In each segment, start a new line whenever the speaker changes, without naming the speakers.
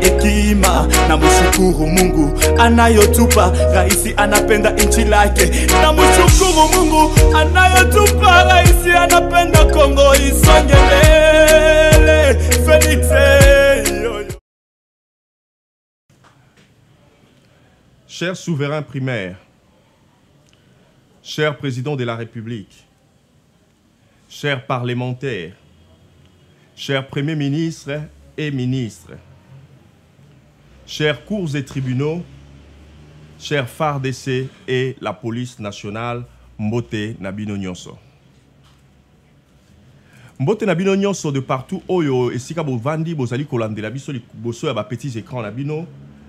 hekima. Na mshukuru Mungu anayotupa, raisi anapenda nchi lake. Na mshukuru Mungu anayotupa, raisi anapenda Kongo isonge mbele. Felix
Cher souverain primaire, cher président de la République, chers parlementaires, chers premiers ministres et ministres, chers cours et tribunaux, chers FARDC et la police nationale, Mbote Nabino Nyonso. Mbote Nabino Nyonso de partout, Oyo, et Sika Bovandi, Bozali Kolandela, Biso, Boso, Yaba petits écrans Nabino,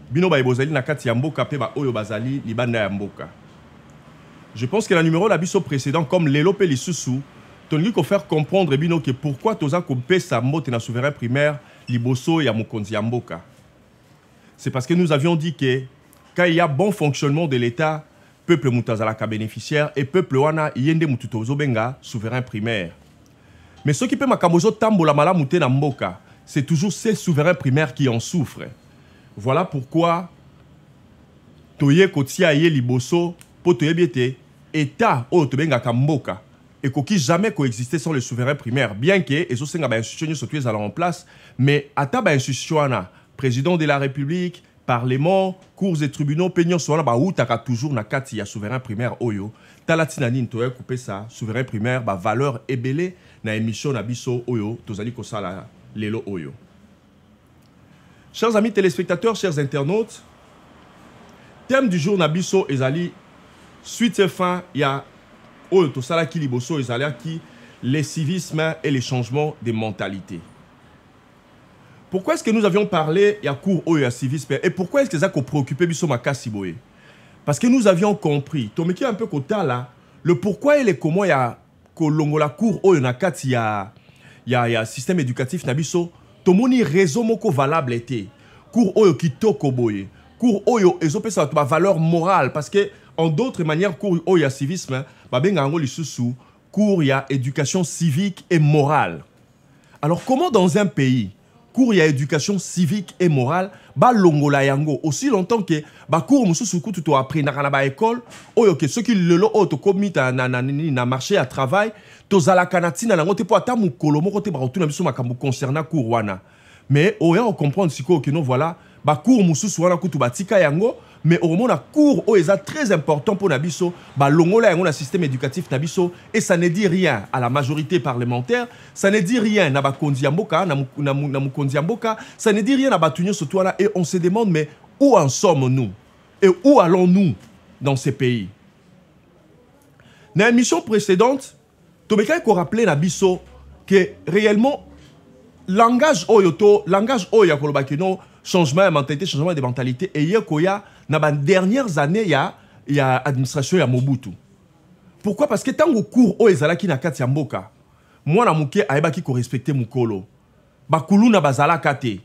Bino ba Bozali Nakati Yamboka, Peba Oyo Bazali, Libanda Yamboka. Je pense que la numéro la biso précédent, comme Lelo Pelisusu, Tongi ko faire comprendre Bino que pourquoi Toza Kopé sa Mbote na souverain primaire, Liboso et Amokonzi Yamboka. C'est parce que nous avions dit que quand il y a bon fonctionnement de l'État, peuple Moutazalaka bénéficiaire et peuple Wana Yende Mututozo Benga, souverain primaire. Mais ce qui peut makamozo tambola mala mouté na Mboka, c'est toujours ces souverains primaires qui en souffrent. Voilà pourquoi Toye Kotia Ye Liboso, Potoye Biete, État Otobenga Kamboka, et qui jamais coexister sans le souverain primaire, bien que les institutions soient en place, mais à ta institution, président de la République, Parlement, cours et tribunaux, peignon soit là, où t'as toujours na kati ya souverain primaire Oyo, talatinanine Toye coupé ça, souverain primaire, valeur ébélée, na émission na biso Oyo, tozali kosala lelo Oyo. Chers amis téléspectateurs, chers internautes, thème du jour Nabiso Ezali, suite et fin, il y a Tosala Kiliboso Ezali qui les civismes et les changements de mentalité. Pourquoi est-ce que nous avions parlé, il y a cours au civisme, et pourquoi est-ce que ça a préoccupé Biso Makasiboye? Parce que nous avions compris, Tomeki un peu kota là, le pourquoi et les comment il y a Kolongola cours au Nakati, il y a système éducatif Nabiso. Tomoni réseau moko valable était cours oyo kitoko boye cours oyo ezopé sa valeur morale parce que en d'autres manières cours oyo ya civisme ba benga ngo lisusu cours ya éducation civique et morale. Alors comment dans un pays cours ya éducation civique et morale ba longola yango aussi longtemps que ba cours mususu kutu to appris na ba école oyo que ceux qui le lo auto komita na marché à travail tozala kanatina na ngote po ata mukolo moko te ba rotuna biso makambo concernant cours wana mais oya on comprendre siko que non voilà ba cours mususu wana kutu batika yango mais au moment na cours o eza très important pour nabiso ba longola yango na système éducatif nabiso et ça ne dit rien à la majorité parlementaire, ça ne dit rien na ba kondi mboka na mukondi mboka, ça ne dit rien na batunyo surtout là et on se demande mais où en sommes-nous et où allons-nous dans ces pays? Dans l'émission précédente Tobeka ko rappelé na biso que réellement langage oyoto langage oya kolobakino changement de mentalité changement de mentalité et yekoya na ban dernières années il y a administration ya Mobutu. Pourquoi? Parce que tango cours o ezalaki na kati ya mboka mwana muke ayebaki ko respecter mukolo bakulu na bazala kate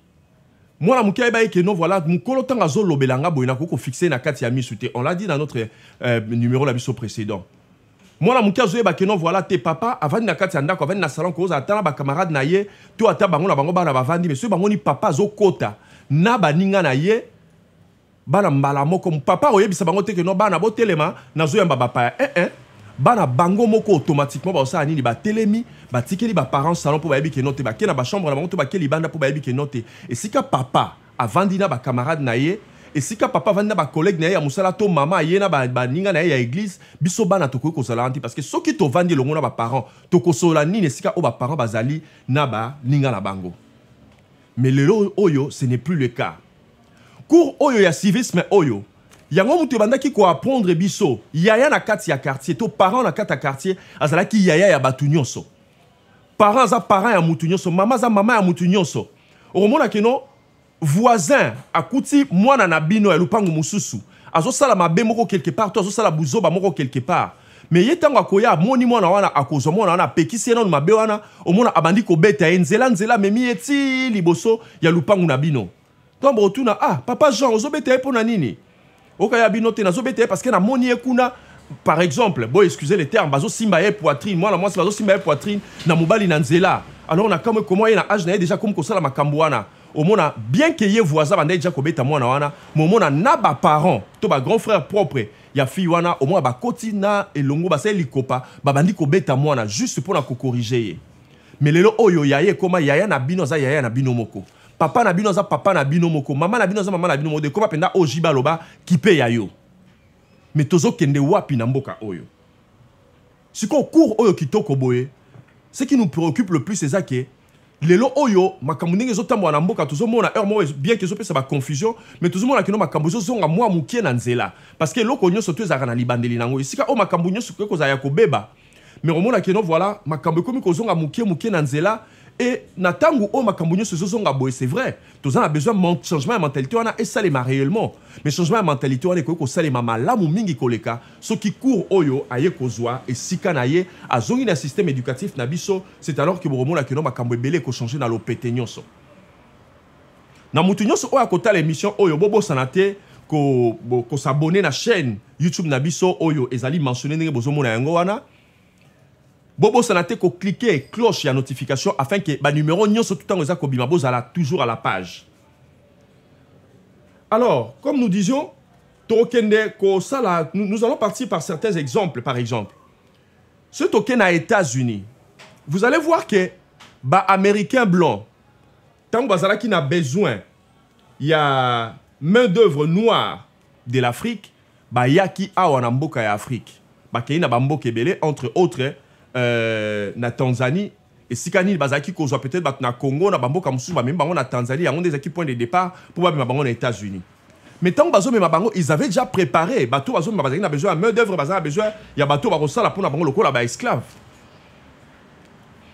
mwana muke ayebaki que non voilà mukolo tanga zo lobelanga boyina ko fixer na kati ya misute on l'a dit dans notre numéro la biso précédent. Moi na mukia zoye ba kenon voilà tes papa avant na kati ndako avant na salon ko za tala ba camarade na ye to ata bango na bango bana bavandi mais ceux bango ni papa zo kota na baninga na ye bana mbala moko papa oyebisa bango te que non bana botelema na zoya mbaba pa bana bango moko automatiquement ba osala nini ba telemi ba tikeli ba parents salon pour ba yebi que non te ba ke na ba chambre na bango to ba ke libanda pour ba yebi que non te et sika papa avandi na ba camarade na ye et si papa va na collègue na ya musala to mama yena ba ninga na ya église biso bana to ko sala anti parce que soki to vandi longo na ba parents to ko sola ni sika o ba parents bazali na ba ninga na bango mais le oyo ce n'est plus le cas cours oyo ya civisme oyo yango mutu bandaki ko apprendre biso yaya na kati ya quartier to parents na kati ya quartier azala ki yaya ya batu nyonso parents za parents ya mutu nyonso mama za mama ya mutu nyonso o mona ke no voisin akuti mwana na bino ya lupangu mususu azosala mabe moko quelque part to azosala buzoba moko quelque part mais yetango akoya moni mwana wana akozwa mwana wana pekisi na mabe wana omona abandi ko beta nzela memi eti liboso ya lupangu na bino tombo otuna papa Jean ozobeta pour na nini okaya bino te nazobeta parce que na moni ekuna par exemple bon excusez les termes bazo simba ye poitrine mwana mwasi bazo simba ye poitrine na mobali na nzela alors on a comme comment il a âge na déjà comme kosala makambo wana omona bien que ye voisin banda déjà kobeta mwana wana mais omona na ba parents to ba grand frère propre ya fille wana omona ba koti na elongo ba sali kopa ba bandi kobeta mwana juste pour na ko corriger ye mais lelo oyo yaye koma yaya na bino za yaya na bino moko papa na bino za papa na bino moko mama na bino za mama na bino moko de koma penda ojiba loba kipe yayo mais tozo kende wapi na mboka oyo siko cours oyo kitoko boye ce qui nous préoccupe le plus c'est ça que lelo oyo makambo ndenge ezotambola na mboka tozomona heure moko bien que ezopesa ba confusion mais tozomona kino makambo ezozonga mwa mukie na nzela parce que eloko nyonso to ezalaka na libandeli nango esika oyo makambo nyonso kokozala ya kobeba mais omona kino voilà makambo ekomi kozonga mukie na nzela et na tango oyo makambo nyonso ezozonga boye c'est vrai tozana besoin de changement ya mentalité wana esalema réellement mais changement ya mentalité wana ekoki kosalema malamu mingi koleka soki cours oyo aye kozwa esika na ye azongi na système éducatif na biso c'est alors que boromona kino makambo ebele ekochanger na lopete nyonso na mutu nyonso oyo akotala émission oyo bobosana te s'abonner na chaîne YouTube na biso oyo ezali mentionné ndenge bozomona yango wana Bobo sanate ko cliquer cloche ya notification afin que ba numéro nyonso tout temps ko bima bozala toujours à la page. Alors, comme nous disions, tokende ko sala nous allons partir par certains exemples par exemple. Ce token aux États-Unis, vous allez voir que ba américain blanc tant bazala qui n'a besoin il y a main d'œuvre noire de l'Afrique, ba yaki awa na mboka ya Afrique. Ba kei na ba mboka belé entre autres na Tanzanie et sikani bazaki ko peut-être na Congo na bamboka mususu ba même bango na Tanzanie yango des équipes point de départ pour ba bango na États-Unis mais tant bazo même bango ils avaient déjà préparé bateau bazo bazaki na besoin main d'œuvre bazaki besoin ya bateau ba rosala pour na bango lokola ba esclave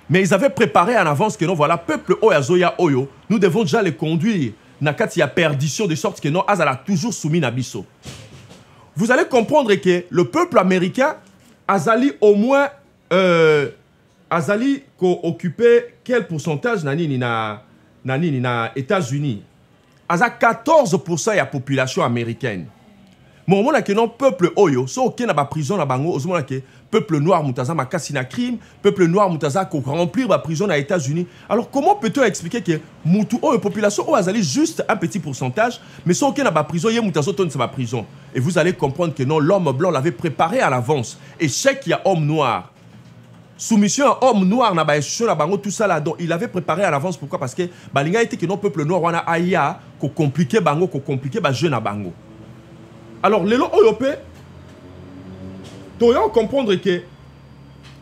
mais ils avaient préparé en avance que non voilà peuple oyazoya oyo nous devons déjà les conduire na kati ya perdition de sorte que non azala toujours soumis na biso. Vous allez comprendre que le peuple américain azali au moins azali ko occupé quel pourcentage na États-Unis. Aza 14% ya population américaine. Mon mona que non peuple oyo so ok na ba prison na bango ozomona que peuple noir mutaza makasi na crime, peuple noir mutaza ko remplir ba prison na États-Unis. Alors comment peut-on expliquer que mutu oyo population o azali juste un petit pourcentage mais so ok na ba prison ye mutazo ton sa ba prison et vous allez comprendre que non l'homme blanc l'avait préparé à l'avance et chaque y a homme noir soumission à homme noir na ba institution na bango tout ça là donc il avait préparé à l'avance pourquoi parce que balinga était que non peuple noir wana aya ko compliquer bango ko compliquer ba jeune na bango. Alors lelo oyope toyo comprendre que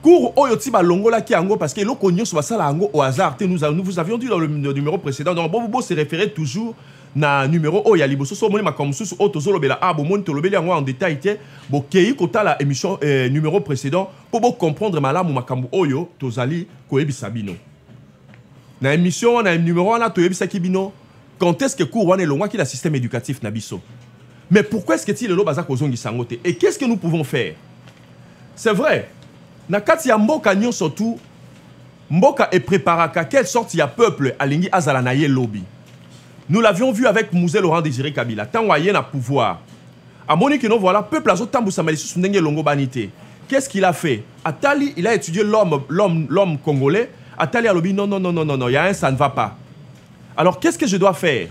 cours oyo ti ba longola ki ango parce que loko nyonso basala ango au hasard nous vous avions dit dans le numéro précédent donc bon se référer toujours na numéro o ya liboso so moni makamsusu o tozolobela bo moni tolobeli yango en détail te bo kei kota la émission numéro précédent pour bo comprendre malamu makambu oyo tozali koyebisa bino na émission na numéro na toyebisa ki bino quand est-ce que cours wana elongwa ki la système éducatif na biso mais pourquoi est-ce que ti lelo baza kozongi sango te et qu'est-ce que nous pouvons faire? C'est vrai na kati ya mboka nyonso tout mboka e préparaka quelle sorte ya peuple alingi azala na ye lobby. Nous l'avions vu avec Mouzé Laurent Désiré Kabila. Tant qu'il y a un pouvoir. À Monique, non, voilà, peuple a zotambu samalisu sundenge longo banité. Qu'est-ce qu'il a fait? Atali, il a étudié l'homme congolais. Atali a lobby, non, il y a un, ça ne va pas. Alors, qu'est-ce que je dois faire?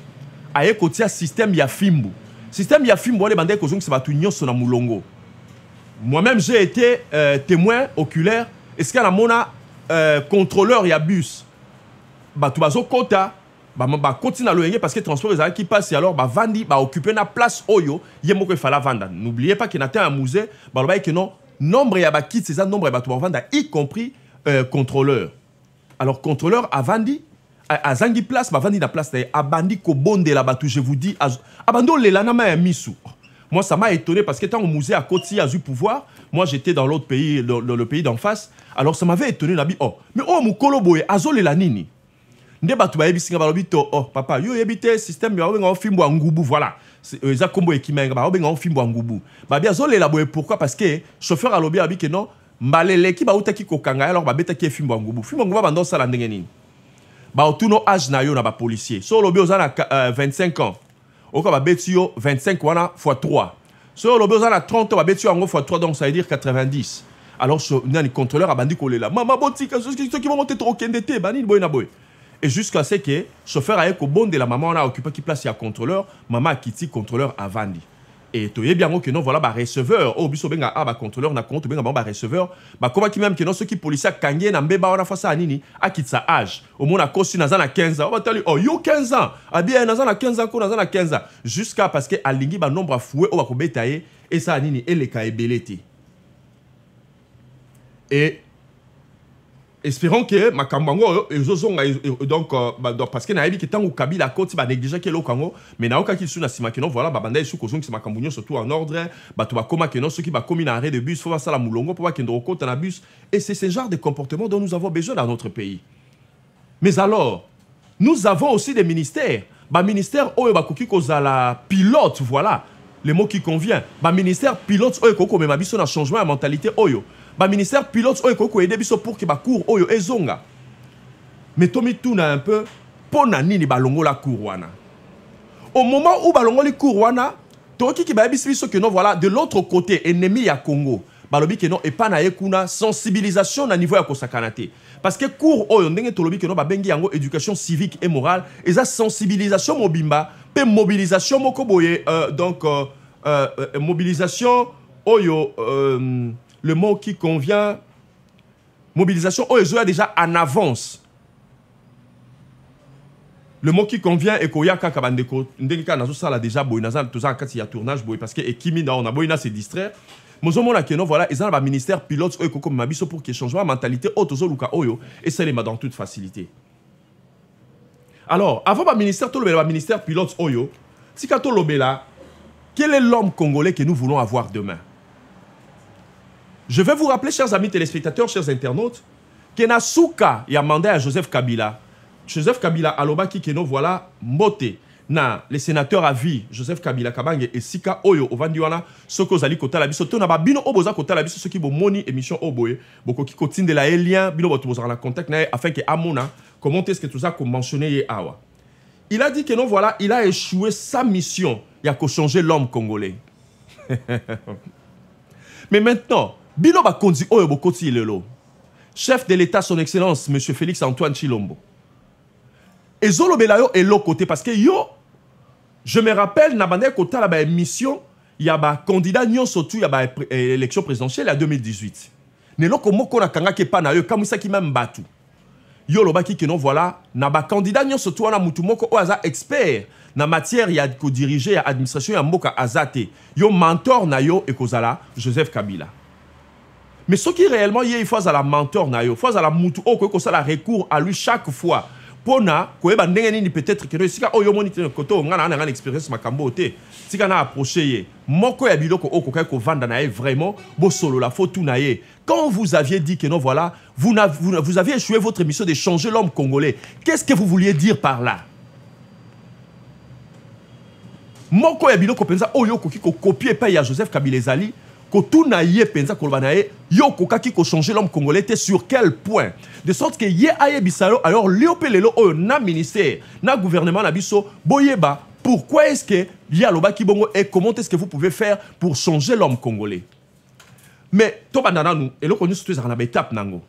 Aye kotia système Yafimbu. Système Yafimbu, les bandés kozong se batunyo sona mulongo. Moi-même, j'ai été témoin oculaire. Est-ce qu'il y a un contrôleur Yabus? Batubazo Kota. Bah continue à l'ONG parce que transport les qui passe et alors bah vandi bah occuper na place oyo yemoko il fallait vendre. N'oubliez pas qu'il y a un musée bah que non nombre ya ba kit c'est ça nombre ba to vendre y compris contrôleur. Alors contrôleur a vandi a zangi place bah vandi na place a bandi ko bonde là bas je vous dis abando le lana ma misu. Moi ça m'a étonné parce que tant au musée à Koti a eu pouvoir, moi j'étais dans l'autre pays dans le pays d'en face. Alors ça m'avait étonné la bi oh mais oh mukolo boye azole la nini. Nde batu ba yebisinga ba lobito oh papa yo yebite système ya wenga ofimbo ngubu voilà eza kombo ekimenga ba wenga ofimbo ngubu ba bia zolela boye pourquoi parce que chauffeur a lobi abi que non mbalele ki ba utaki kokanga alors ba betaki fimbo ngubu ba ndo sala ndenge nini ba otuno âge na yo na ba policier so lobi ozana 25 ans oko ba beti yo 25 wana fois 3 so lobi ozana 30 ans ba beti yo ngo fois 3 donc ça veut dire 90 alors nani contrôleur a bandi kolela mama botika ceux qui vont monter trop kendete bani boy na boy. et jusqu'à ce que chauffeur aille au bon de la maman on a occupé qui place ya contrôleur maman a quitté contrôleur avant dit et tu es bien que non voilà ba receveur au biso benga ba contrôleur na compte benga ba receveur ba comment qui même que non ceux qui policier kangé na mbeba on a face à nini a quitté sa âge au moins a kosi na zana 15 ans on va tali oh yo 15 ans a bien na zana 15 ans ko na zana 15 ans jusqu'à parce que alingi ba nombre foué au ba ko betaye et ça nini et les ka ebeleti et espérons que makambango donc parce que naïbi qui tant au Kabila côté ba négliger que lokango mais na oka qui sous na sima que non voilà ba banda sous kozong qui makambunyo surtout en ordre ba to ba koma que non ceux qui ba commis arrêt de bus faut voir ça la moulongo pour voir que ndo côté na bus et c'est ce genre de comportement dont nous avons besoin dans notre pays. Mais alors nous avons aussi des ministères ba ministère oyo ba koki kozala pilote voilà le mot qui convient ba ministère pilote oyo koko mais ma biso na changement de mentalité oyo ba ministère pilote oyo koko aider biso pour que ba cour oyo ezonga mais tomi tuna un peu pona nini ba longola cour wana au moment où ba longola cour wana toki ki ba biso que non voilà de l'autre côté ennemi ya Congo ba lobi que non et pas na yekuna sensibilisation na niveau ya kosakanate parce que cour oyo ndenge to lobi que non ba bengi yango éducation civique et morale et ça sensibilisation mobimba pe mobilisation moko boye donc mobilisation oyo le mot qui convient, mobilisation, oh, ils ont déjà en avance. Le mot qui convient est qu'il y a déjà un tournage parce que Kimi on a se distraire. Mais on a que non voilà, ils ont un ministère pilote pour qu'il change la mentalité et ça les met dans toute facilité. Alors, avant le ministère pilote oyo, si kato lobela, quel est l'homme congolais que nous voulons avoir demain? Je vais vous rappeler, chers amis téléspectateurs, chers internautes, que na souka y a mandé à Joseph Kabila. Joseph Kabila alobaki que nous voilà moté na les sénateurs à vie Joseph Kabila Kabange et Sika Oyo Ovandiwana soko zali kota la biso to na ba bino oboza kota la biso ceux qui bo moni émission oboye boko ki kotinde la lien bino boto boza na contact na afin que amona comment est-ce que tout ça comme mentionné awa. Il a dit que non voilà, il a échoué sa mission, il a changer l'homme congolais. Mais maintenant Bino Bakonzi Oyo Bokoti Lelo, chef de l'État, son Excellence, M. Félix Antoine Tshilombo. Et Zolo Belayo est l'autre côté parce que yo, je me rappelle, Nabande Kota la émission, il y a un candidat Nyon Sotou, il y a une élection présidentielle en 2018. Ne lo komo kona kanga ke pa na yo, kamisa ki même batu. Yo lobaki que non voilà, na ba candidat Nyon Sotou na mutu moko oaza expert na matière ya ko diriger administration ya mboka azate. Yo mentor na yo et kozala Joseph Kabila. Mais ce qui réellement il faut à la mentor na yo, faut à la mutu o ko ça la recours à lui chaque fois. Pona ko eba ndenge ni peut-être que sika o yo moniteur koto ngana na expérience makambo te. Sika na approcher ye. Moko ya biloko o ko vanda na ye vraiment bo solo la faute na ye. Quand vous aviez dit que non voilà, vous aviez échoué votre mission de changer l'homme congolais. Qu'est-ce que vous vouliez dire par là? Moko ya biloko penza o yo ko copier pa ya Joseph Kabila Zali. Kotuna ye penza kolbanae yo kokaki ko changer l'homme congolais te sur quel point de sorte que ye aye bisalo alors liopelelo o na ministère na gouvernement na biso boyeba pourquoi est-ce que ya loba kibongo et comment est-ce que vous pouvez faire pour changer l'homme congolais. Mais to bandana nous et le connu surtout na étape nango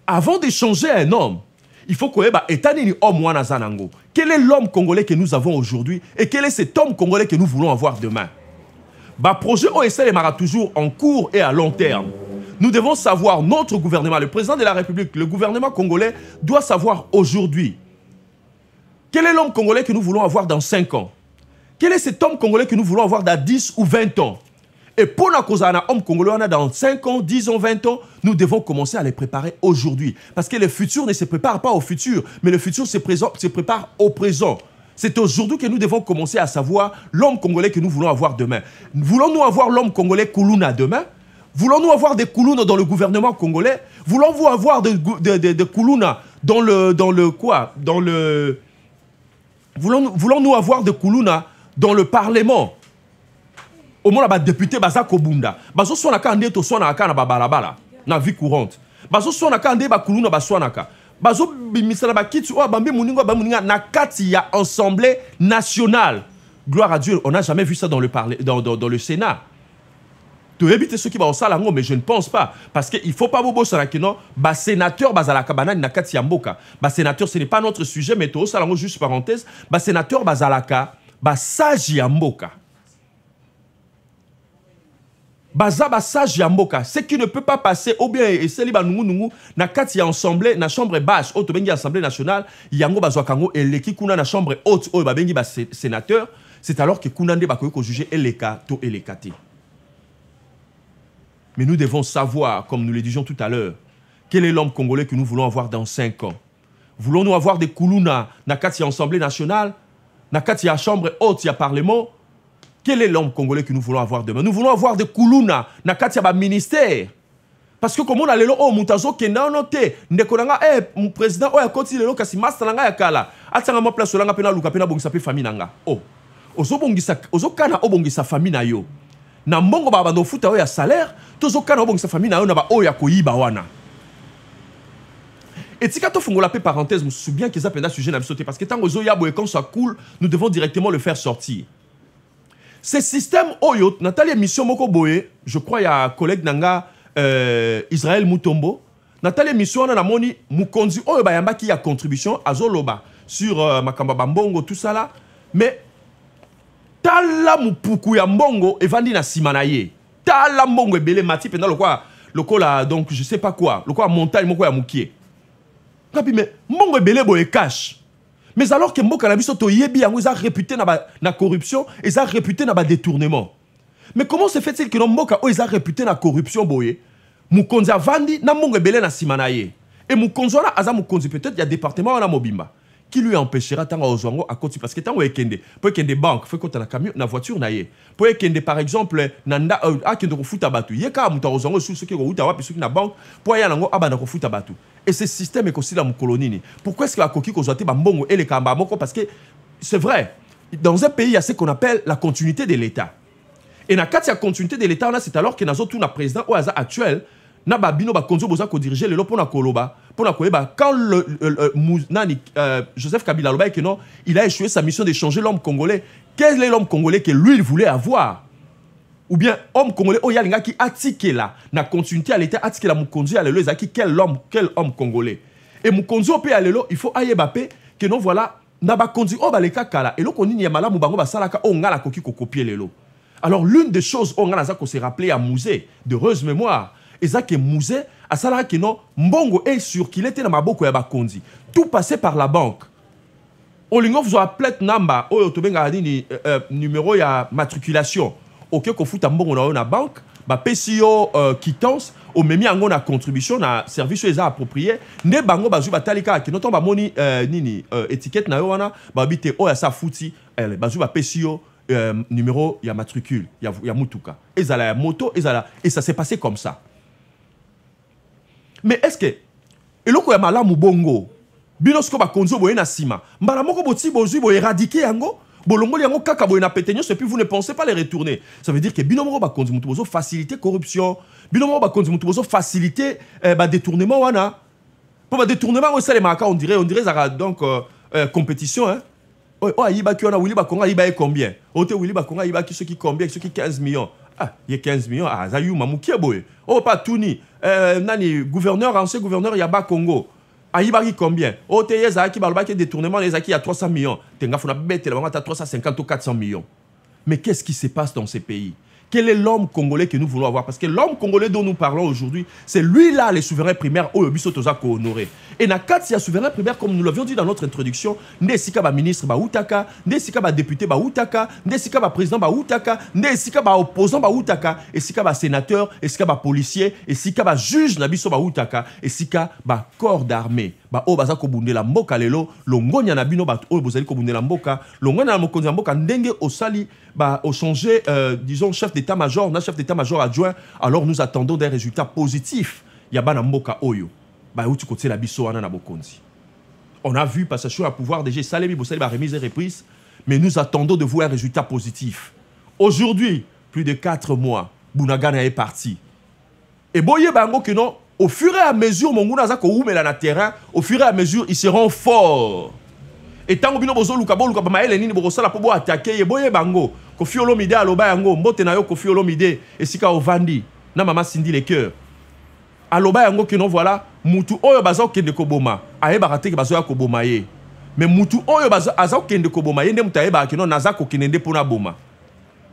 avant de changer un homme il faut que eba etanini homme wana zanango. Quel est l'homme congolais que nous avons aujourd'hui et quel est cet homme congolais que nous voulons avoir demain? Bah, projet OSL est toujours en cours et à long terme. Nous devons savoir, notre gouvernement, le président de la République, le gouvernement congolais doit savoir aujourd'hui quel est l'homme congolais que nous voulons avoir dans 5 ans. Quel est cet homme congolais que nous voulons avoir dans 10 ou 20 ans. Et pour la cause d'un homme congolais, on a dans 5 ans, 10 ans, 20 ans, nous devons commencer à les préparer aujourd'hui. Parce que le futur ne se prépare pas au futur, mais le futur se prépare au présent. C'est aujourd'hui que nous devons commencer à savoir l'homme congolais que nous voulons avoir demain. Voulons-nous avoir l'homme congolais Koulouna demain? Voulons-nous avoir des Koulouna dans le gouvernement congolais? Voulons-nous avoir des Koulouna dans le quoi? Voulons-nous avoir des Koulouna dans le Parlement? Au moins, les députés Baza Kobunda. Bazo Swanaka Ande to Swanaka na babalabala. Na vie courante. Bazo Swanaka Ande ba Koulouna ba Swanaka. Bazo bimisala ba kitu o bambi muningo ba muninga na kati ya assemblée nationale. Gloire à Dieu, on n'a jamais vu ça dans le Sénat. Tu évites ceux qui vont au salango, mais je ne pense pas. Parce qu'il ne faut pas vous dire que non, bah sénateur, bah zalaka banane na kati yamboka. Bah sénateur, ce n'est pas notre sujet, mais au salango, juste parenthèse, bah sénateur, bah zalaka, bah sage yamboka. Baza ba sage yamboka, ce qui ne peut pas passer ou bien et c'est liba nungu na kati assemblée na chambre basse haute bengi assemblée nationale yango bazwa kango eleki kuna na chambre haute o ba bengi ba sénateur, c'est alors que kuna nde ba ko juger eleka to elekate. Mais nous devons savoir, comme nous le disions tout à l'heure, quel est l'homme congolais que nous voulons avoir dans 5 ans. Voulons-nous avoir des koulouna na kati assemblée nationale, na kati chambre haute ya parlement? Quel est l'homme congolais que nous voulons avoir demain? Nous voulons avoir des koulouna na kati ya ministère. Parce que comme on a lelo oh mutazo kenda noté ndekonanga mon président oh yakoti lelo kasi master nanga yakala atanga mo place olanga pena luka pena bongisa pe famille nanga. Oh ozobongisa ozokana obongisa famille na yo. Na mbongo ba bando futa ya salaire tozokana obongisa famille na yo na ba oh ya koyiba wana. Et si quand on fait la parenthèse, je me souviens que ça peut être un sujet à sauter parce que tant que quand ça coule, nous devons directement le faire sortir. Ce système Oyo, Nathalie Mission Moko Boye, je crois il y a un collègue Nanga Israël Mutombo. Nathalie Mission on a moni Mukonzi Oyo Bayamba qui a contribution à Zoloba sur Makamba Bambongo tout ça là. Mais tala mupuku ya mbongo evandi na simanaye. Tala mbongo ebele mati pendant le quoi donc je sais pas quoi, le quoi montagne moko ya mukie. Mais mbongo ebele boye cash. Mais alors que Mboka Nabiso to yebi yango ils ont réputé na corruption, ils ont réputé na détournement. Mais comment se fait-il que Mboka ils ont réputé na corruption boye? Mukonzi avandi na mbongo ebele na simanaye. Et Mukonzi wana aza Mukonzi peut-être il y a département wana mobimba qui lui empêchera tant aux zongo à côté parce que tant wekende pour kende banque faut qu'on a camion na voiture na ye. Pour kende par exemple nanda a kende ko futa batu. Yeka muta aux zongo sous ce qui ko uta wapi sous na banque pour ya nango abana ko futa batu. Et ce système est aussi dans mon colonie. Pourquoi est-ce que la coquille qu'on bambongo et les kamba moko? Parce que c'est vrai, dans un pays, il y a ce qu'on appelle la continuité de l'État. Et dans la continuité de l'État, c'est alors que nous avons un président au hasard actuel, na babino ba konzo boza ko diriger le lopo na koloba pour na koyeba quand Joseph Kabila loba que non, il a échoué sa mission de changer l'homme congolais. Quel est l'homme congolais que lui il voulait avoir? Ou bien homme congolais oh yalinga qui attiqué là na continuité à l'état attiqué la mukonzi à l'élo ezaki quel homme congolais et mukonzi au pe alelo il faut ayebapé que non voilà na ba konzi oh ba leka kala et loko nini ya malamu bango ba salaka oh ngala koki ko copier lelo. Alors l'une des choses oh ngala za ko se rappeler à Mouzé d'heureuse mémoire ezaki Mouzé a salaka que non mbongo est sûr qu'il était na maboko ya ba konzi tout passait par la banque. Olingo vous appelez namba oh tobenga nini numéro ya matriculation. Ok, qu'on fout un bon on a une banque, bah PCO quittance, au même yango na contribution na service les approprié, ne bango bazu batalika qui notamment moni nini étiquette na wana, bah bité oh ya sa fouti, elle bazu ba PCO numéro ya matricule, ya mutuka, ezala ya moto, ezala et ça s'est passé comme ça. Mais est-ce que eloko ya malamu bongo, binosko ba konzo boye na sima, mbala moko boti bozu bo éradiquer yango? Bolongoli yango kaka boye na péténios et puis vous ne pensez pas les retourner. Ça veut dire que binomo ba konzi mutu bozo faciliter corruption, binomo ba konzi mutu bozo faciliter ba détournement wana. Pour ba détournement ça les marques on dirait ça donc compétition hein. Oh ayiba ki ona Willy Bakonga ayiba combien? Ote Willy Bakonga ayiba ki ceux qui combien ceux qui 15 millions. Ah, il y a 15 millions ah za yu mamukie boye. Oh pas tuni nani gouverneur ancien gouverneur Yaba Congo. Aïbari combien? Oh, tu as qui balba qui détournement, les acquis à 300 millions. Tu as bête, à 350 ou 400 millions. Mais qu'est-ce qui se passe dans ces pays? Quel est l'homme congolais que nous voulons avoir? Parce que l'homme congolais dont nous parlons aujourd'hui, c'est lui-là, les souverains primaires, au Yobiso Tozako honoré. Et dans 4, il y a souverain primaire, comme nous l'avions dit dans notre introduction, Nesika ba ministre ba Outaka, Nesika ba député ba Outaka, Nesika ba président ba Outaka, Nesika ba opposant ba Outaka, et Sika ba sénateur, et Sika ba policier, et Sika ba juge nabiso ba Outaka, et Sika ba corps d'armée. Ba o baza ko bunde la mboka lelo, longonya na bino ba o bozali ko bunde la mboka, longonya na mokonzi la mboka ndenge osali ba o changer disons chef d'état-major, on a chef d'état-major adjoint, alors nous attendons des résultats positifs. Yaba na mboka oyo. Ba uti kote la biso wana na bokonzi. On a vu passation à pouvoir déjà Salemi Bosali ba remise et reprise, mais nous attendons de voir un résultat positif. Aujourd'hui, plus de 4 mois, Bunagana est parti. Et boye bango que non, au fur et à mesure, mon gounaza ko oumela na terrain, au fur et à mesure, ils seront forts. Et tant que bino bozo luka ba maele nini bosala po bo attaquer, et boye bango, Kofi Olomide aloba yango mbote na yo Kofi Olomide esika ovandi na mama Cindy les cœurs aloba yango que non voilà mutu oyo baza okende koboma ayeba te ke bazo ya koboma ye mais mutu oyo baza aza okende koboma ye nde mutu ayeba ke non naza kokende nde pona boma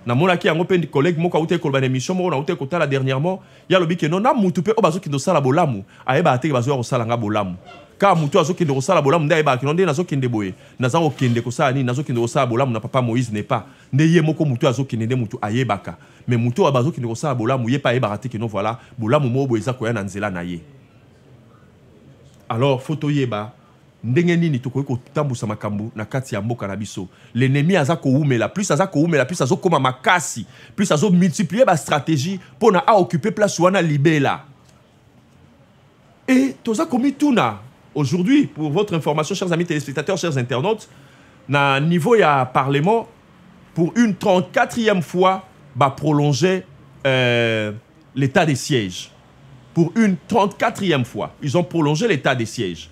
na mona ki yango pe ndi collègue moko auté ko ba émission moko na auté ko tala dernièrement ya lobi ke non na mutu pe o bazo kende sala bolamu ayeba te ke bazo ya kosala nga bolamu ka mutu azo kende kosala bolamu nde ayeba ke non nde nazo kende boye naza okende kosala ni nazo kende kosala bolamu na papa Moïse n'est pas nde ye moko mutu azo kende nde mutu ayebaka mais mutu bazo kende kosala bolamu ye pa ayeba te ke non voilà bolamu mo boye za ko ya na nzela na ye alors photo yeba ndenge nini tokoki kotambusa makambo na kati ya mboka na biso l'ennemi aza koumela plus azo koma makasi plus azo multiplier ba stratégie pour na occuper place wana libela et toza komi tuna aujourd'hui pour votre information chers amis téléspectateurs chers internautes na niveau ya parlement pour une 34e fois va prolonger l'état des sièges pour une 34e fois ils ont prolongé l'état des sièges.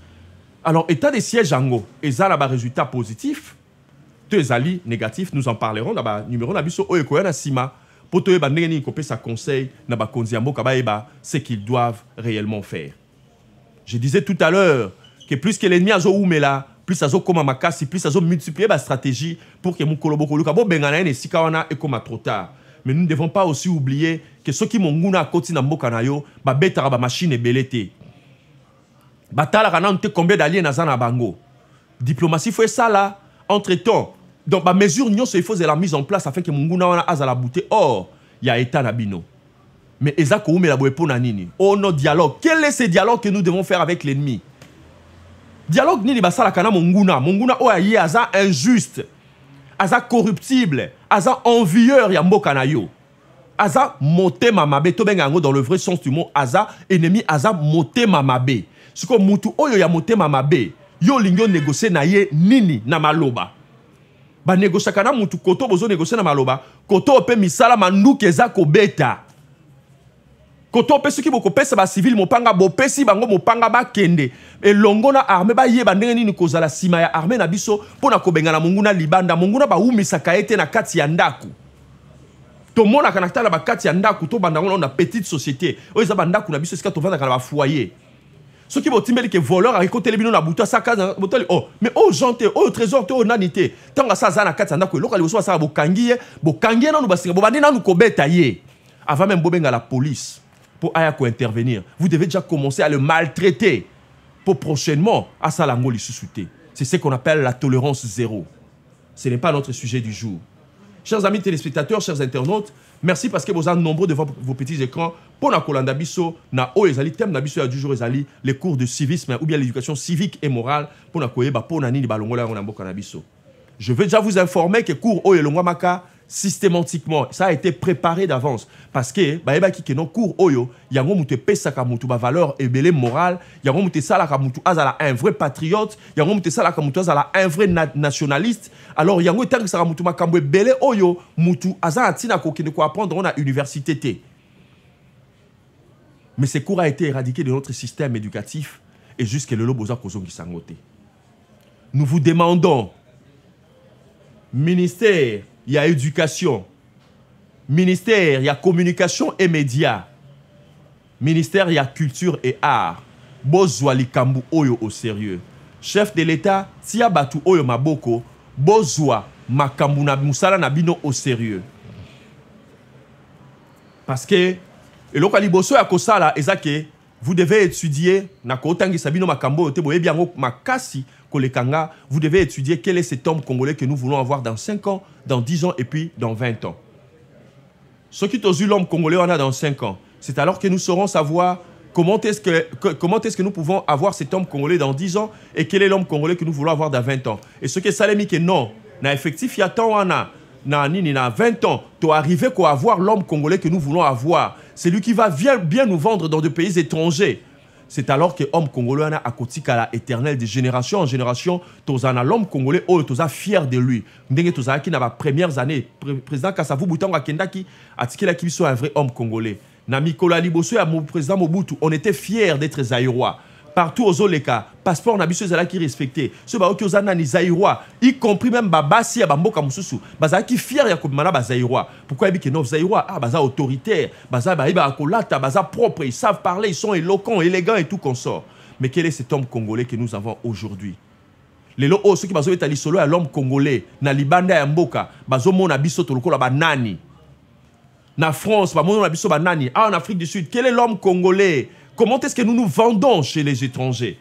Alors, état des sièges ango, eza la ba résultat positif, deux ali négatif, nous en parlerons dans ba numéro na biso oyekoya na sima, poto yeba ndenge ni kopé sa conseil na ba konzi amboka ba yeba ce qu'ils doivent réellement faire. Je disais tout à l'heure que plus que l'ennemi azo oumela, plus azo koma makasi, plus azo multiplier ba stratégie pour que mukolo bokoluka bo bengana ene sika wana e koma trop tard. Mais nous ne devons pas aussi oublier que ceux qui monguna koti na mboka na yo ba betara ba machine ebelete. Batala kana te combien d'alliés naza na bango. Diplomatie faut ça là entre-temps. Donc ba mesure nyonso il faut la mise en place afin que munguna wana azala bouté or il y a état na bino. Mais eza ko umela boye pona nini? Oh non dialogue. Quel est ce dialogue que nous devons faire avec l'ennemi? Dialogue nini basala kana munguna o ayi aza injuste. Aza corruptible, aza envieur ya mboka na yo. Aza motema mabe to benga ngo dans le vrai sens du mot aza ennemi aza motema mabe. Siko mutu oyo ya motema mabe yo lingyo négocier na ye nini na maloba ba négocier kana mutu koto bozo négocier na maloba koto pe misala manduke za kobeta koto pe soki boko pesa ba civil mopanga bo pesi bango mopanga ba kende elongo na armée ba yeba ndenge nini kozala sima ya armée na biso pona kobenga na munguna libanda munguna ba umisaka ete na kati ya ndaku to mona kana tala ba kati ya ndaku to banda ngona na petite société oyo za bandaku na biso sika to vanda kana ba foyer. Ceux qui vont timbeli que voleur a récolté les binons na buta saka oh mais oh janté oh trésor oh nanité tant que ça zana kati ndako loka liboso ça bokangi na no basinga bobandi na no kobeta ye avant même bobenga la police pour aya ko intervenir vous devez déjà commencer à le maltraiter pour prochainement à ça la ngoli susouté c'est ce qu'on appelle la tolérance zéro. Ce n'est pas notre sujet du jour. Chers amis téléspectateurs, chers internautes, merci parce que vous êtes nombreux devant vos petits écrans. Pour la Kolanda Bisso, na o ezali thème na biso ya du jour ezali les cours de civisme ou bien l'éducation civique et morale pour na koyeba pour na nini balongola na mboka na biso. Je veux déjà vous informer que cours o elongwa maka systématiquement ça a été préparé d'avance parce que baeba ki ke non cours oyo yango mutu pesa ka mutu ba valeur ebele morale yango mutu sala ka mutu azala un vrai patriote yango mutu sala ka mutu azala un vrai nationaliste alors yango tangi sala mutu makambo ebele oyo mutu azala tina ko kene ko apprendre na université té. Mais ces cours a été éradiqué de notre système éducatif et jusque le loboza kozongi sangote. Nous vous demandons ministère il y a éducation, ministère il y a communication et médias, ministère il y a culture et art. Bozwa likambu oyo au sérieux. Chef de l'État, tia batu oyo maboko, bozwa makambu na musala na bino au sérieux. Parce que et lokali boso ya kosala ezake vous devez étudier na kotangi sabino makambo te boye biango makasi kolekanga, vous devez étudier quel est cet homme congolais que nous voulons avoir dans 5 ans, dans 10 ans et puis dans 20 ans. Ce qui est l'homme congolais on a dans 5 ans, c'est alors que nous saurons savoir comment est-ce que nous pouvons avoir cet homme congolais dans 10 ans et quel est l'homme congolais que nous voulons avoir dans 20 ans. Et ce qui est salemi que non, na effectif ya temps wana na 20 ans, tu arrivé à avoir l'homme congolais que nous voulons avoir. C'est lui qui va bien nous vendre dans des pays étrangers. C'est alors que l'homme congolais a kotika éternel de génération en génération. Tozana l'homme congolais, toza fier de lui. Ndenge tozana qui n'a pas premières années. Président Kassavou Boutonga Kendaki a tiki la kibiso un vrai homme congolais. Na Mikola Liboso et mon président Mobutu, on était fiers d'être Zaïrois. partout aux oleka passeport na biso ezala qui respecté ceux ba oki ozana ni zaïrois y compris même babasi ya bamboka mususu bazala qui fier ya komana ba zaïrois pourquoi ebi que non zaïrois ah baza autoritaire baza ba iba kolata baza propre ils savent parler ils sont éloquents élégants et tout consort mais quel est cet homme congolais que nous avons aujourd'hui lelo o ceux qui bazo etali solo à l'homme congolais na libanda ya mboka bazo mona biso to lokola banani na France ba mona biso banani ah en Afrique du Sud quel est l'homme congolais. Comment est-ce que nous nous vendons chez les étrangers?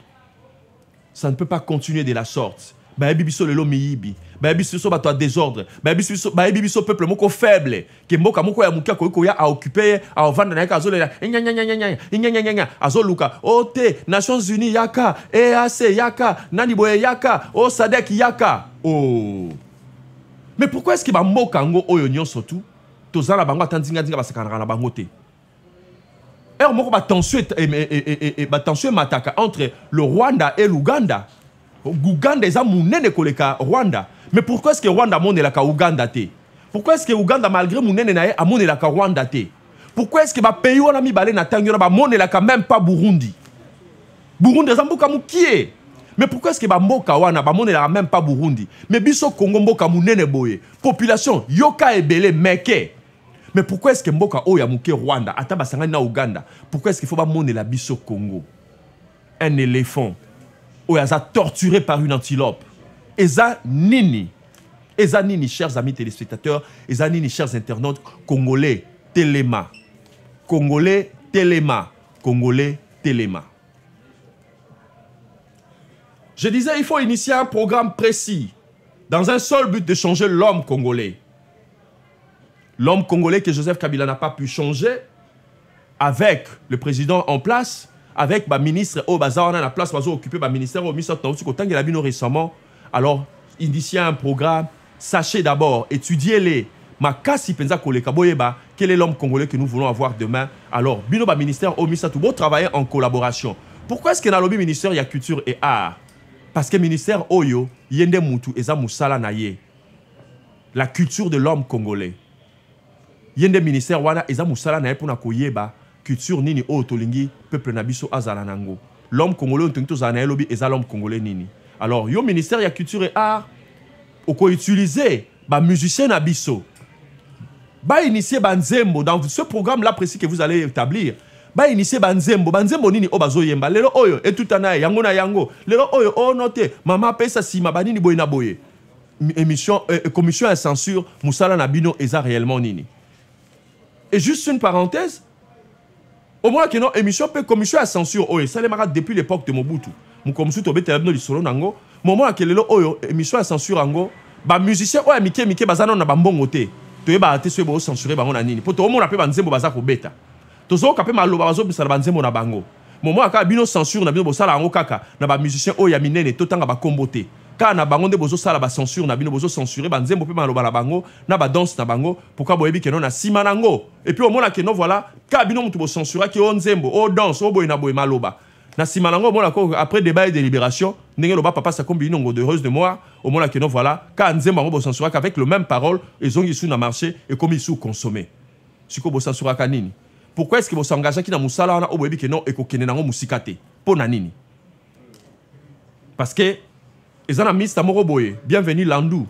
Ça ne peut pas continuer de la sorte. Baebibiso lelo miyibi. Baebibiso bato à désordre. Baebibiso peuple moko faible. Que moka moko ya mukia ko ya a occuper a vendre na kazo le nya azoluka. Ote Nations Unies yaka, EAC yaka, nani boye yaka, o SADC yaka. Oh. Mais pourquoi est-ce que ba moka ngo oyo nyonso tout? Tozala bango atandinga dinga basakana na bango te. Et on a tension mataka entre le Rwanda et l'Ouganda. Ouganda est mounene koleka Rwanda. Mais pourquoi est-ce que Rwanda monne la ka Ouganda te? Pourquoi est-ce que Ouganda malgré mounene nae a monne la ka Rwanda te? Pourquoi est-ce que ba pays on a mis balé na tangyo ba monne la ka même pas Burundi? Burundi est mboka mukie. Mais pourquoi est-ce que ba mboka wana ba monne la même pas Burundi? Mais biso Congo mboka mounene boye. Population yoka ebele meke. Mais pourquoi est-ce que Mboka Oya Mouké Rwanda, Ataba Sangana Ouganda, pourquoi est-ce qu'il faut pas monter la bise au Congo? Un éléphant, Oyaza torturé par une antilope. Eza Nini, chers amis téléspectateurs, Eza Nini, chers internautes, Congolais, Téléma. Congolais, Téléma. Congolais, Téléma. Je disais, il faut initier un programme précis, dans un seul but de changer l'homme congolais. L'homme congolais que Joseph Kabila n'a pas pu changer avec le président en place, avec le ministre au bazar, on a la place, on a occupé le ministère au ministère de récemment. Alors, initier un programme, sachez d'abord, étudiez-les. Makasi penza koleka boyeba, quel est l'homme congolais que nous voulons avoir demain? Alors, bino ba ministère au ministère tout beau travailler en collaboration. Pourquoi est-ce que dans le ministère il y a culture et art? Parce que le ministère Oyo, yende mutu eza musala naye. La culture de l'homme congolais. Yende ministère wana eza musala na epona koyeba culture nini o tolingi peuple na biso azala nango. L'homme congolais onto za na elobi eza l'homme congolais nini. Alors yo ministère ya culture et art oko utiliser ba musicien na biso. Ba initier banzembo dans ce programme là précis que vous allez établir. Ba initier banzembo nini o bazo yemba lelo oyo etutana yango na yango. Lelo oyo o noté mama pesa sima banini boye na boye. Émission commission à censure musala na bino eza réellement nini. Et juste une parenthèse, au moins que non émission peut commission à censure oyo ça les marade depuis l'époque de Mobutu. Mon commission tobe telebno li solo nango, moment que lelo oyo émission à censure ango, ba musicien oyo mike bazana na bambongo te. To ba te so bo censurer bango na nini. Po to mona pe banzembo bazako beta. To zo ka pe maloba bazo bisa banzembo na bango. Moment aka bino censure na bino bo sala ango kaka na ba musicien oyo ya minene to tanga ba kombote. Quand na bango nde bozo sala ba censure na bino bozo censurer banzembo pe maloba na bango na ba danse na bango pourquoi boyebi ke non na sima nango et puis au mona ke non voilà ka bino mutu bo censurer ki on nzembo o danse o boy na boy maloba na sima nango mona ko après débat et délibération ndenge loba papa sa kombi nongo de heureuse de moi au mona ke non voilà ka nzembo bo censurer qu'avec le même parole ils ont ici na marché et comme ils sont consommés siko bo censurer ka nini pourquoi est-ce que bo s'engager ki na musala na o boyebi ke non e ko kene nango musikate po na nini parce que ezana mista moko boye bienvenue Landu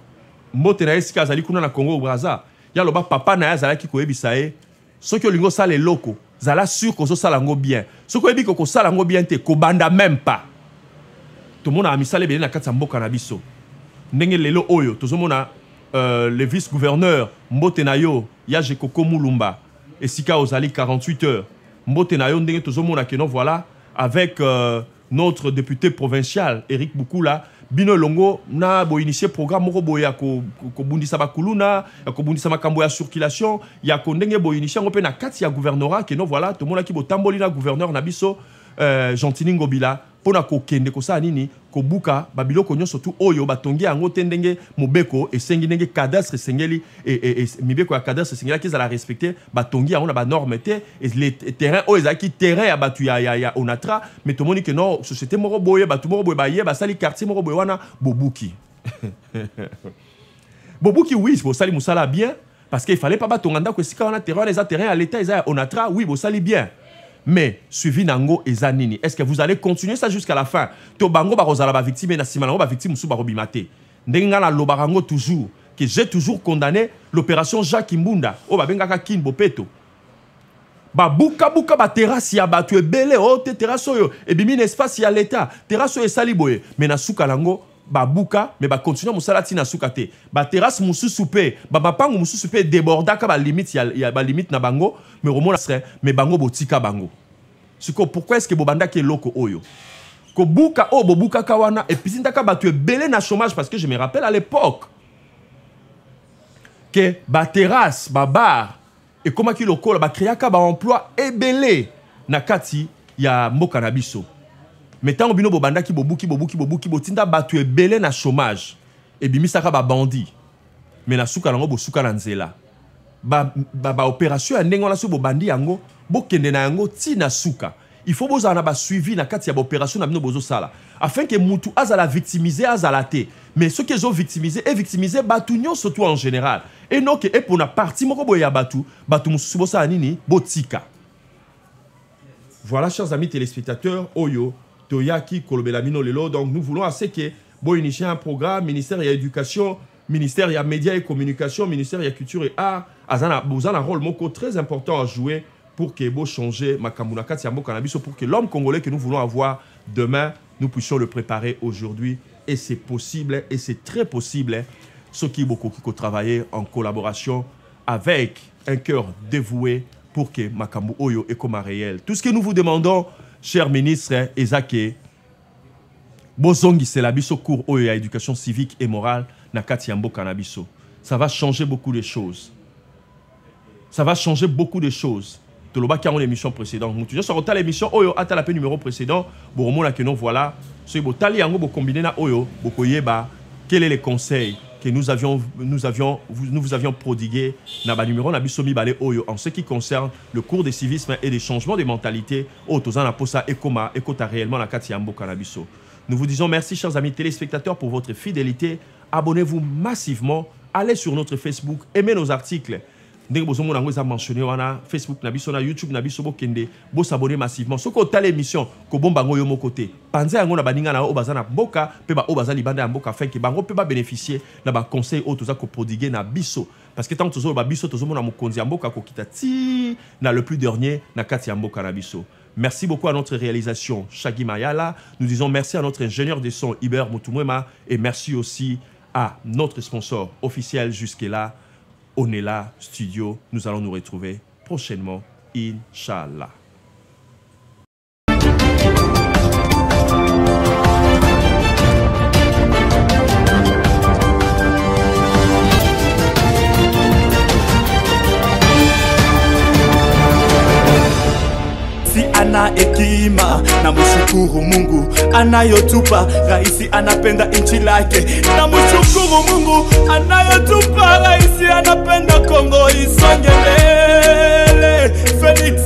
mbote na esika azali kuna na Congo Brazza ya loba papa na ya azalaki koyebisa ye soki olingo sala eloko zala sûr ko sala ngo bien soki oyebi ko sala ngo bien te ko banda même pas to mona amisale bele na kati ya mboka na biso ndenge lelo oyo tozomona le vice-gouverneur mbote na yo ya Jekoko Mulumba esika ozali 48 heures mbote na yo ndenge tozomona que non voilà avec notre député provincial Eric Bukula bino longo na bo initier programme moko boya ko bundisa bakuluna ko bundisa makambo ya circulation ya ko ndenge bo initier ngope na kati ya gouvernorat que non voilà to mona ki bo tamboli na gouverneur na biso Gentini Ngobila pona ko kende ko sa nini ko buka babiloko nyonso tu oyo batongi yango te ndenge mobeko esengi ndenge cadastre sengeli et mibeko ya cadastre sengela ki za la respecter batongi yango na ba norme te et les terrains oyo ezaki terrain ya batu ya onatra mais to moni que non société moko boye batu moko boye ba ye ba sali quartier moko boye wana bobuki bobuki oui bo sali musala bien parce qu'il fallait pas batonga ndako esika wana terrain à l'état eza onatra oui bo sali bien Mais suivi nango ezanini. Est-ce que vous allez continuer ça jusqu'à la fin? To bango ba rozala ba victime na sima nango ba victime sou ba robimate. Ndenga na lobarango toujours que j'ai toujours condamné l'opération Jacques Mbunda. O ba bengaka kin bopeto. Ba buka ba terrasse ya batu ebele o te terrasse yo et bimi espace ya l'état. Terrasse yo esali boye. Mais na suka nango ba buka mais ba continuer musala ti na suka te. Ba terrasse mususu pe ba mapango mususu pe déborda ka ba limite ya ba limite na bango mais romona serait mais bango botika bango. Siko pourquoi est-ce que bobanda ke loko oyo? Ko buka o bo buka kawana et puis ndaka ba tu belé na chômage parce que je me rappelle à l'époque que ba terrasse ba bar et comment ki loko ba créaka ba emploi ebelé na kati ya mboka na biso. Mais tant bino bobanda ki bobuki botinda ba tu belé na chômage et bimisaka ba bandi. Mais na suka nango bo suka na nzela. Ba opération ya ndenge wana so bobandi yango bokende na yango ti na suka. Il faut bozana ba suivi na kati ya ba opération na bino bozo sala afin que mutu azala victimiser azala te. Mais ceux qui ont victimisé et victimisé batu nyon surtout en général. Et non que et pour na partie moko boya batu mususu bosa nini botika. Voilà chers amis téléspectateurs Oyo Toyaki Kolobelamino Lelo. Donc nous voulons assez que bo initier un programme ministère de l'éducation, ministère de médias et communication, ministère de culture et art. Vous avez un rôle très important à jouer pour que vous changez Makamuna Katiambo Cannabis, pour que l'homme congolais que nous voulons avoir demain, nous puissions le préparer aujourd'hui. Et c'est possible, et c'est très possible. Ce qui beaucoup qui travailler en collaboration avec un cœur dévoué pour que Makambu Oyo et Koma réel. Tout ce que nous vous demandons, cher ministre Ezake, Bozongi c'est la biso cours Oyo à éducation civique et morale na Katiambo Cannabiso. Ça va changer beaucoup de choses. Ça va changer beaucoup de choses. De l'oba qui a l'émission précédente. Nous sur l'émission Oyo à la numéro précédent. Bon moment là que nous voilà. Ce que tali yango bo combiné na Oyo, bokoyeba quel est les conseils que nous vous avions prodigué na ba numéro na bisomi balé Oyo en ce qui concerne le cours de civisme et des changements de mentalité. O tozana posa ekoma ekota réellement na Katiambo Cannabiso. Nous vous disons merci chers amis téléspectateurs pour votre fidélité. Abonnez-vous massivement, allez sur notre Facebook, aimez nos articles. Ndenge bozo mona ngoza mentionné wana Facebook na biso na YouTube na biso bokende bo s'abonner massivement. Soko tala émission ko bomba ngoyo mo côté. Panza yango na baninga na o bazana boka pe ba o bazali banda ya mboka afin que bango pe ba bénéficier na ba conseil o toza ko prodiguer na biso parce que tant tozo ba biso tozo mona mokonzi ya mboka ko kita ti na le plus dernier na kati ya mboka na biso. Merci beaucoup à notre réalisation Shagi Mayala. Nous disons merci à notre ingénieur de son Iber Mutumwema et merci aussi à notre sponsor officiel jusque-là, Onela Studio. Nous allons nous retrouver prochainement, Inch'Allah.
Si ana hekima na mshukuru Mungu anayotupa, raisi anapenda nchi lake. Na mshukuru Mungu anayotupa, raisi anapenda Kongo isonge mbele. Felix